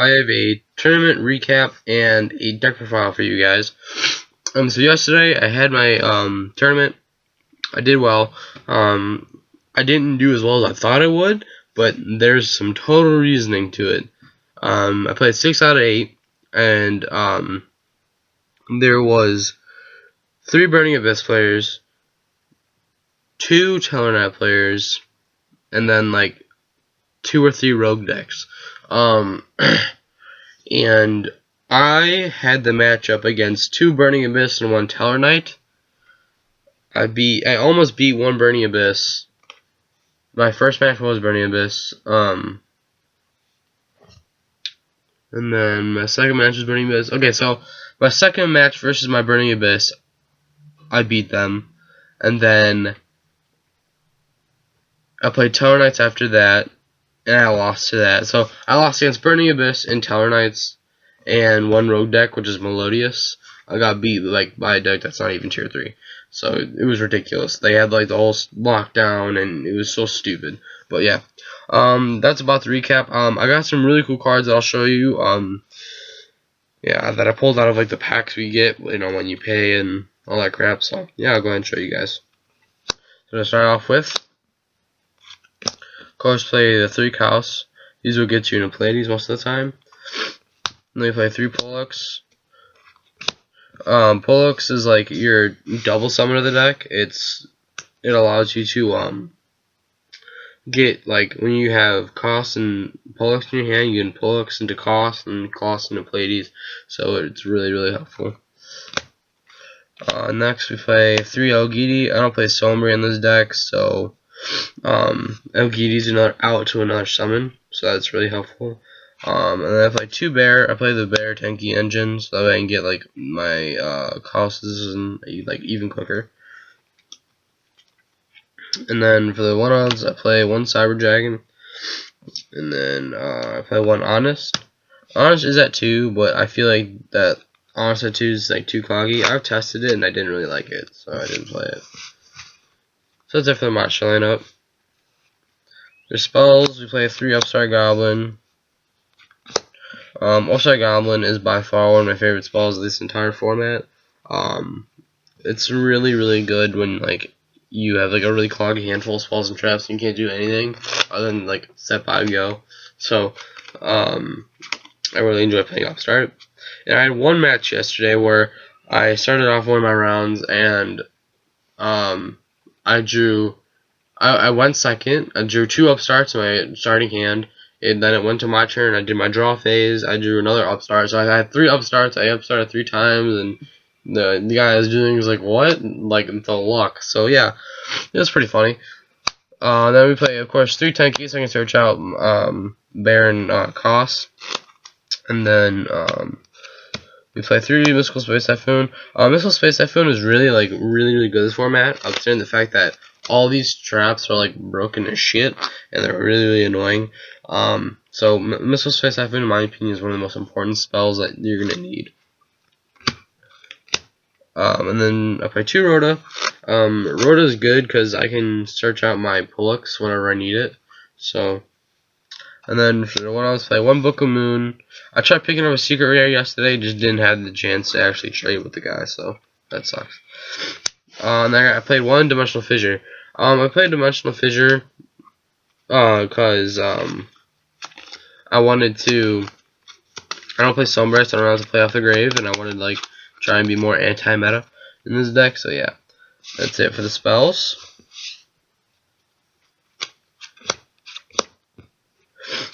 I have a tournament recap and a deck profile for you guys. So yesterday I had my tournament. I did well. I didn't do as well as I thought I would, but there's some total reasoning to it. I played 6 out of 8, and there was 3 Burning Abyss players, 2 Tellarknight players, and then like 2 or 3 rogue decks. And I had the matchup against 2 Burning Abyss and 1 Tellarknight. I almost beat 1 Burning Abyss. My first match was Burning Abyss. And then my second match was Burning Abyss. Okay, so my second match versus my Burning Abyss, I beat them. And then I played Tellarknights after that, and I lost to that. So I lost against Burning Abyss and Tellarknights and 1 rogue deck, which is Melodious. I got beat like by a deck that's not even tier 3. So it was ridiculous. They had like the whole lockdown, and it was so stupid. But yeah, that's about the recap. I got some really cool cards that I'll show you. Yeah, that I pulled out of like the packs we get, you know, when you pay and all that crap. So yeah, I'll go ahead and show you guys. So to start off with, of course, play the 3 Chaos. These will get you into Pleiades most of the time. And then you play 3 Pollux. Pollux is like your double summon of the deck. It allows you to get, like, when you have Cost and Pollux in your hand, you can Pollux into Cost and Cost into Pleiades. So it's really, really helpful. Next we play 3 Elgidi. I don't play Sombra in this deck, so Elgidi is out to another summon, so that's really helpful. And then I play 2 Bear. I play the Bear Tenki engine, so that way I can get like my costs and like even quicker. And then for the 1 odds, I play 1 Cyber Dragon, and then I play 1 Honest. Honest is at 2, but I feel like that Honest at 2 is like too cloggy. I've tested it and I didn't really like it, so I didn't play it. So that's it for the monster lineup. For spells, we play 3 Upstart Goblin. Upstart Goblin is by far one of my favorite spells of this entire format. It's really, really good when like you have like a really cloggy handful of spells and traps and you can't do anything other than like step 5 go. So I really enjoy playing Upstart. And I had 1 match yesterday where I started off one of my rounds and I went second. I drew 2 upstarts in my starting hand, and then it went to my turn. I did my draw phase. I drew another upstart. So I had 3 upstarts. I upstarted 3 times, and the guy I was doing was like, "What?" Like the luck. So yeah, it was pretty funny. Then we play, of course, 3 Tenki, so I can search out Bear and Cost, and then we play 3 Mystical Space Typhoon. Mystical Space Typhoon is really really good this format. Considering the fact that all these traps are like broken as shit, and they're really, really annoying. So Mystical Space Typhoon, in my opinion, is one of the most important spells that you're gonna need. And then I play 2 Rhoda. Rhoda is good because I can search out my Pollux whenever I need it. So, and then for the 1 else, play 1 Book of Moon. I tried picking up a secret rare yesterday, just didn't have the chance to actually trade with the guy, so that sucks. And then I played 1 Dimensional Fissure. I played Dimensional Fissure because I wanted to. I don't play Sombra, so I don't have to play off the grave, and I wanted to like try and be more anti-meta in this deck. So yeah, that's it for the spells.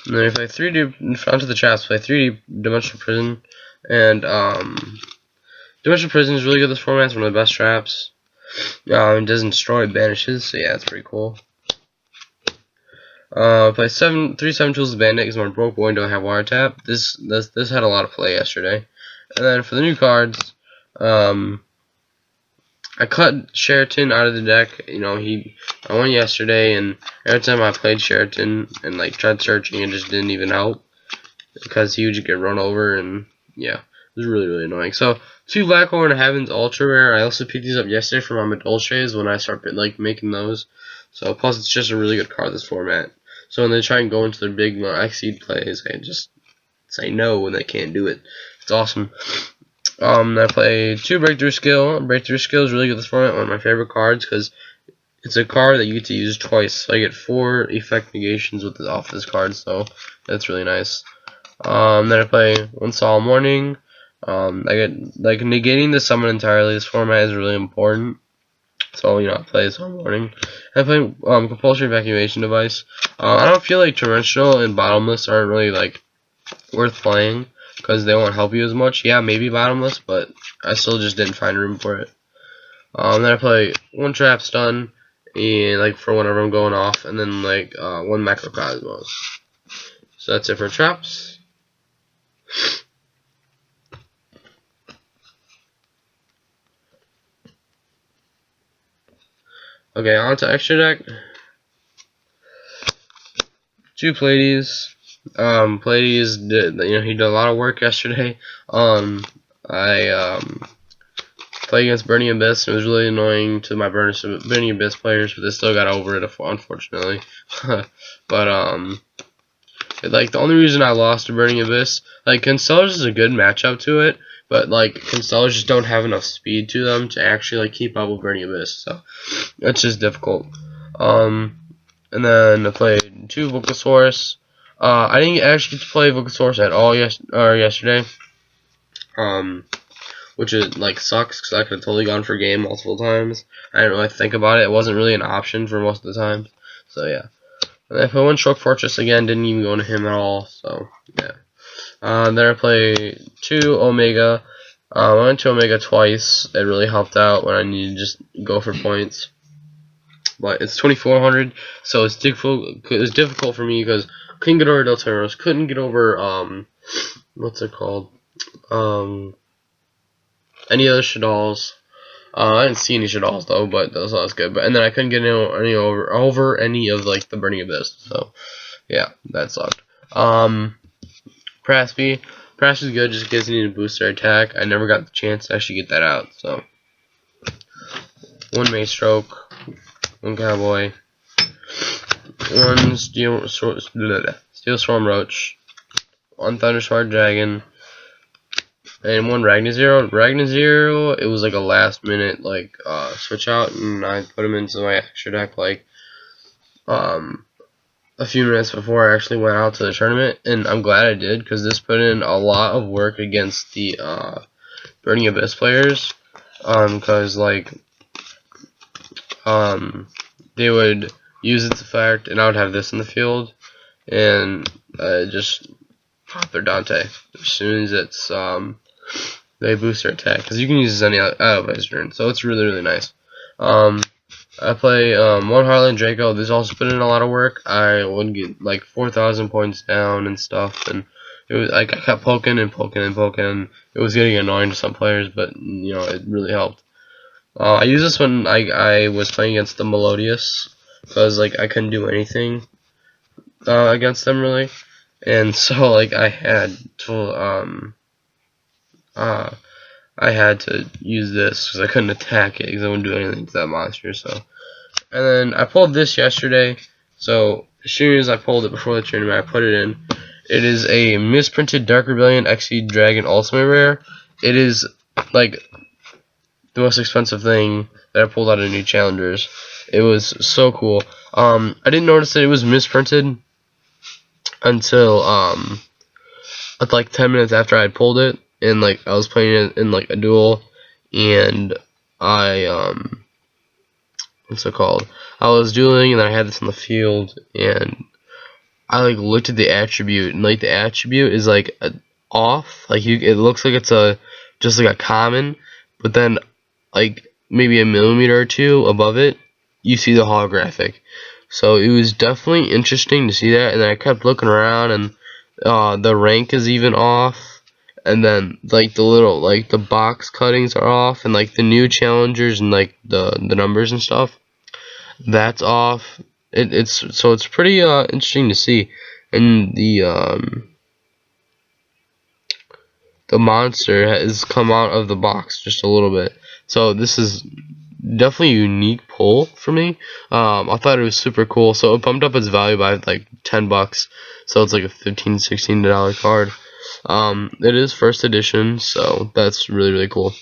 And then I play 3D onto the traps. Play 3D Dimensional Prison, and Dimensional Prison is really good. This format. It's one of the best traps. It doesn't destroy, it banishes, so yeah, that's pretty cool. Play 3 7 Tools of Bandit because my broke boy don't have wiretap. This had a lot of play yesterday. And then for the new cards, I cut Sheraton out of the deck. You know, I went yesterday, and every time I played Sheraton and like tried searching, it just didn't even help because he would just get run over, and yeah, it was really, really annoying. So 2 Blackhorn Heavens Ultra Rare. I also picked these up yesterday from my Madolches when I started like making those. So plus it's just a really good card this format. So when they try and go into their big Exceed plays, I just say no when they can't do it. It's awesome. I play 2 Breakthrough Skill. Breakthrough Skill is really good this format. One of my favorite cards because it's a card that you get to use twice. So I get 4 effect negations with off this card, so that's really nice. Then I play 1 Solemn Warning. I get like negating the summon entirely. This format is really important. So I play Solemn Warning. I play Compulsory Evacuation Device. I don't feel like Torrential and Bottomless aren't really like worth playing because they won't help you as much. Yeah, maybe Bottomless, but I still just didn't find room for it. Then I play 1 Trap Stun, and like for whenever I'm going off, and then like 1 Macrocosmos. So that's it for traps. Okay, on to extra deck. 2 Pleiades. Pleiades did, he did a lot of work yesterday. I played against Burning Abyss. It was really annoying to my Burning Abyss players, but they still got over it, unfortunately. But like the only reason I lost to Burning Abyss, like Constellars is a good matchup to it, but like Constellars just don't have enough speed to them to actually like keep up with Burning Abyss, so it's just difficult. And then I played 2 Vulcasaurus. I didn't actually get to play Vulcasaurus at all yesterday. Which is like sucks because I could have totally gone for game multiple times. I didn't really think about it. It wasn't really an option for most of the time. So yeah. And if I went Stroke Fortress again, didn't even go into him at all. So yeah. Then I play 2 Omega. I went to Omega twice. It really helped out when I needed to just go for points. But it's 2400, so it's difficult. It's difficult for me because couldn't get over Delteros, couldn't get over what's it called? Any other Shaddolls. I didn't see any Shaddolls though, but that was good. And then I couldn't get any over any of like the Burning Abyss. So yeah, that sucked. Praspy. Praspy's good just because you need to boost their attack. I never got the chance to actually get that out. So 1 Maystroke, 1 Cowboy, 1 Steel Storm Roach, 1 Thundersmart Dragon, and 1 Ragnazero. Ragnazero, it was like a last minute like switch out, and I put him into my extra deck like a few minutes before I actually went out to the tournament, and I'm glad I did because this put in a lot of work against the Burning Abyss players, because like they would use its effect, and I would have this in the field, and just pop their Dante as soon as it's they boost their attack, because you can use this any out of his turn, so it's really nice. I play 1 Heartland Draco. This also put in a lot of work. I would get like 4,000 points down and stuff, and it was like I kept poking and poking and poking. It was getting annoying to some players, but it really helped. I used this when I was playing against the Melodious, because like I couldn't do anything against them really, and so like I had to use this because I couldn't attack it because I wouldn't do anything to that monster. So, and then I pulled this yesterday. So as soon as I pulled it before the tournament, I put it in. It is a misprinted Dark Rebellion XE Dragon Ultimate Rare. It is like the most expensive thing that I pulled out of New Challengers. It was so cool. I didn't notice that it was misprinted until like 10 minutes after I had pulled it, and like I was playing it in like a duel, and I what's it called? I was dueling, and then I had this on the field, and I like looked at the attribute, and like the attribute is like off, like it looks like it's just like a common, but then like maybe a millimeter or 2 above it, you see the holographic. So it was definitely interesting to see that, and then I kept looking around, and the rank is even off, and then like the little like the box cuttings are off, and like the new challengers and like the numbers and stuff, that's off. It's pretty interesting to see, and the monster has come out of the box just a little bit. So this is definitely a unique pull for me. I thought it was super cool, so it bumped up its value by like $10. So it's like a $15-16 card. It is first edition, so that's really cool.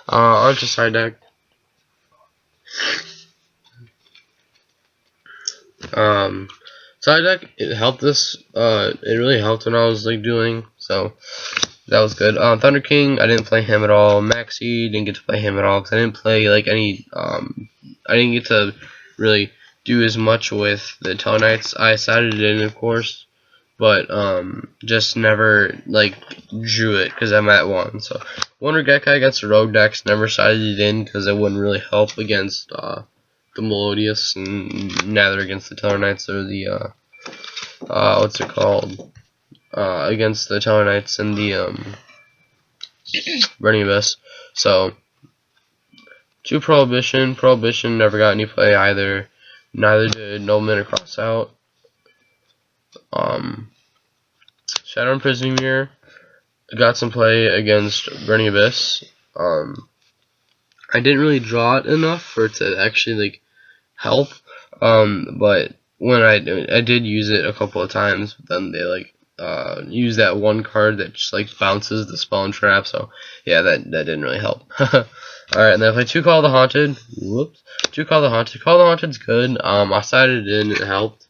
On to side deck. Side deck, it helped us. It really helped when I was like doing so. That was good. Thunder King, I didn't play him at all. Maxi, didn't get to play him at all because I didn't play like any. I didn't get to really do as much with the Tellarknights. I sided it in, of course, but just never like drew it because I'm at 1. So Wonder Gekkai against the Rogue decks, never sided it in because it wouldn't really help against the Melodious, and neither against the Tellarknights or the what's it called? Against the Tellarknights and the Burning Abyss. So 2 Prohibition. Prohibition never got any play either. Neither did Nobleman or Crossout. Shadow and Prison Mirror got some play against Burning Abyss. I didn't really draw it enough for it to actually like help. But when I did use it a couple of times, then they like use that one card that just like bounces the spell and trap. So yeah, that didn't really help. Alright, and then if I 2 Call the Haunted, whoops, 2 Call the Haunted. Call the Haunted's good. I sided it in, it helped.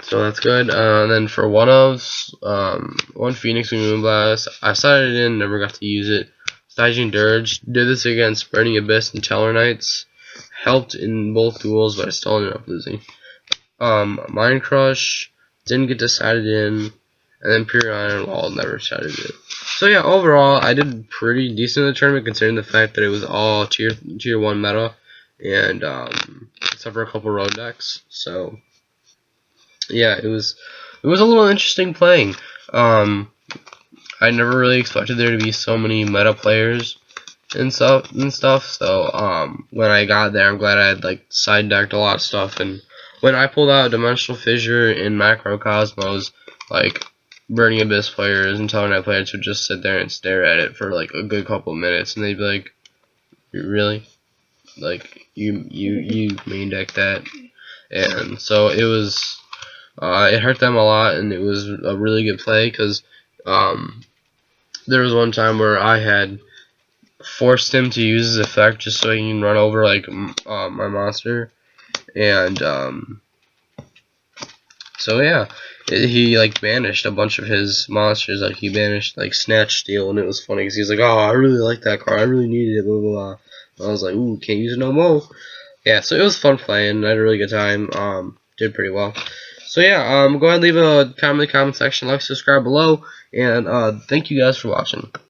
So that's good. And then for one Phoenix and Moonblast, I sided it in, never got to use it. Stygian Dirge, did this against Burning Abyss and Tellarknights. Helped in both duels, but I still ended up losing. Mind Crush, didn't get decided in, and then Pure Iron Wall never decided in. So yeah, overall, I did pretty decent in the tournament considering the fact that it was all tier 1 meta, and except for a couple road decks. So yeah, it was a little interesting playing. I never really expected there to be so many meta players and stuff. So when I got there, I'm glad I had like side decked a lot of stuff. And when I pulled out Dimensional Fissure in Macrocosmos, like Burning Abyss players and Tellarknight players would just sit there and stare at it for like a good couple of minutes, and they'd be like, "Really? Like you main deck that?" And so it was. It hurt them a lot, and it was a really good play because there was one time where I had forced him to use his effect just so he can run over like my monster, and so yeah, he like banished a bunch of his monsters. Like he banished like Snatch Steal, and it was funny because he's like, "Oh, I really like that card. I really needed it." Blah blah blah. And I was like, "Ooh, can't use it no more." Yeah, so it was fun playing. I had a really good time. Did pretty well. So yeah, go ahead and leave a comment in the comment section, like, subscribe below, and thank you guys for watching.